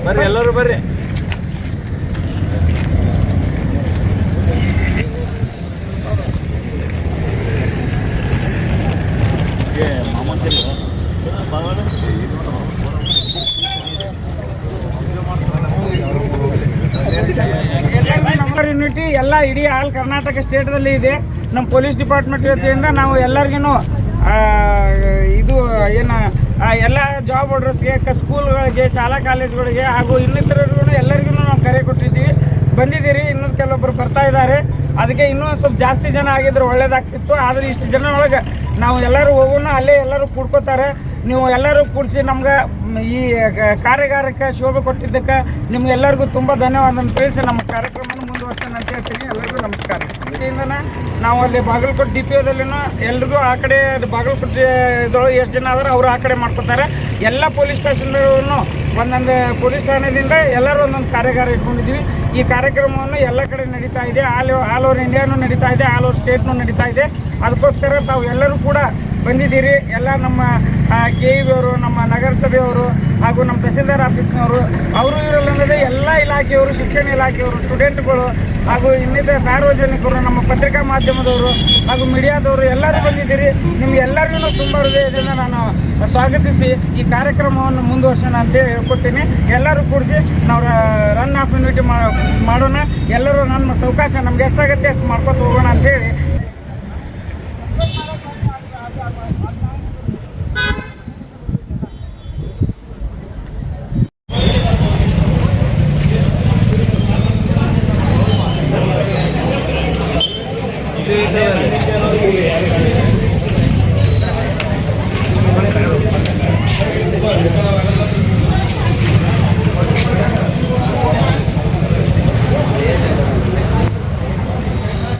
ಬರ್ರಿ ಎಲ್ಲರೂ ಬರ್ರಿ. ಯೂನಿಟಿ ಎಲ್ಲ ಇಡೀ ಆಲ್ ಕರ್ನಾಟಕ ಸ್ಟೇಟ್ದಲ್ಲಿ ಇದೆ. ನಮ್ಮ ಪೊಲೀಸ್ ಡಿಪಾರ್ಟ್ಮೆಂಟ್ ವತಿಯಿಂದ ನಾವು ಎಲ್ಲರಿಗೂ ಇದು ಏನು ಎಲ್ಲ ಜಾಬ್ ಹೋಲ್ಡರ್ಸ್ಗೆ, ಸ್ಕೂಲ್ಗಳಿಗೆ, ಶಾಲಾ ಕಾಲೇಜುಗಳಿಗೆ ಹಾಗೂ ಇನ್ನಿತರರಿಗೂ ಎಲ್ಲರಿಗೂ ನಾವು ಕರೆ ಕೊಟ್ಟಿದ್ದೀವಿ. ಬಂದಿದ್ದೀರಿ, ಇನ್ನೂ ಕೆಲವೊಬ್ಬರು ಬರ್ತಾ ಇದ್ದಾರೆ. ಅದಕ್ಕೆ ಇನ್ನೂ ಸ್ವಲ್ಪ ಜಾಸ್ತಿ ಜನ ಆಗಿದ್ರೆ ಒಳ್ಳೇದಾಗ್ತಿತ್ತು. ಆದರೆ ಇಷ್ಟು ಜನ ಒಳಗೆ ನಾವು ಎಲ್ಲರೂ ಹೋಗೋಣ, ಅಲ್ಲೇ ಎಲ್ಲರೂ ಕೂಡ್ಕೋತಾರೆ. ನೀವು ಎಲ್ಲರೂ ಕೂಡಿಸಿ ನಮ್ಗೆ ಈ ಕಾರ್ಯಾಗಾರಕ್ಕೆ ಶೋಭೆ ಕೊಟ್ಟಿದ್ದಕ್ಕೆ ನಿಮ್ಗೆಲ್ಲರಿಗೂ ತುಂಬ ಧನ್ಯವಾದ ತಿಳಿಸಿ ನಮ್ಮ ಕಾರ್ಯಕ್ರಮವನ್ನು ಮುಂದುವರ್ಸೋಣ ಅಂತ ಹೇಳ್ತೀನಿ. ಎಲ್ಲರಿಗೂ ನಮಸ್ಕಾರ. ಇದರಿಂದ ನಾವು ಅಲ್ಲಿ ಬಾಗಲಕೋಟೆ ಡಿ ಪಿ ಒದಲ್ಲಿನೂ ಎಲ್ರಿಗೂ ಆ ಕಡೆ ಬಾಗಲಕೋಟೆ ಇದೊಳಗೆ ಎಷ್ಟು ಜನ ಆದ್ರೆ ಅವರು ಆ ಕಡೆ ಮಾಡ್ಕೋತಾರೆ. ಎಲ್ಲ ಪೊಲೀಸ್ ಸ್ಟೇಷನ್ಗಳನ್ನು ಒಂದೊಂದು ಪೊಲೀಸ್ ಠಾಣೆಯಿಂದ ಎಲ್ಲರೂ ಒಂದೊಂದು ಕಾರ್ಯಾಗಾರ ಇಟ್ಕೊಂಡಿದ್ದೀವಿ. ಈ ಕಾರ್ಯಕ್ರಮವನ್ನು ಎಲ್ಲ ಕಡೆ ನಡೀತಾ ಇದೆ. ಆಲ್ ಓವರ್ ಇಂಡಿಯಾನೂ ನಡೀತಾ ಇದೆ, ಆಲ್ ಓವರ್ ಸ್ಟೇಟ್ನೂ ನಡೀತಾ ಇದೆ. ಅದಕ್ಕೋಸ್ಕರ ತಾವು ಎಲ್ಲರೂ ಕೂಡ ಬಂದಿದ್ದೀರಿ. ಎಲ್ಲ ನಮ್ಮ KEB ಅವರು, ನಮ್ಮ ನಗರಸಭೆಯವರು ಹಾಗೂ ನಮ್ಮ ತಹಸೀಲ್ದಾರ್ ಆಫೀಸ್ನವರು, ಅವರು ಇವರಲ್ಲದೆ ಎಲ್ಲ ಇಲಾಖೆಯವರು, ಶಿಕ್ಷಣ ಇಲಾಖೆಯವರು, ಸ್ಟೂಡೆಂಟ್ಗಳು ಹಾಗೂ ಇನ್ನಿತರ ಸಾರ್ವಜನಿಕರು, ನಮ್ಮ ಪತ್ರಿಕಾ ಮಾಧ್ಯಮದವರು ಹಾಗೂ ಮೀಡಿಯಾದವರು ಎಲ್ಲರೂ ಬಂದಿದ್ದೀರಿ. ನಿಮ್ಗೆಲ್ಲರಿಗೂ ತುಂಬ ಹೃದಯದಿಂದ ನಾನು ಸ್ವಾಗತಿಸಿ ಈ ಕಾರ್ಯಕ್ರಮವನ್ನು ಮುಂದುವರ್ಸೋಣ ಅಂತೇಳಿ ಹೇಳ್ಕೊಡ್ತೀನಿ. ಎಲ್ಲರೂ ಕೂಡಿಸಿ ನಾವು ರನ್ ಆಫ್ ಯೂನಿಟಿ ಮಾಡೋಣ. ಎಲ್ಲರೂ ನಮ್ಮ ಅವಕಾಶ ನಮ್ಗೆ ಎಷ್ಟಾಗುತ್ತೆ ಅಷ್ಟು ಮಾಡ್ಕೊತ ಹೋಗೋಣ ಅಂತೇಳಿ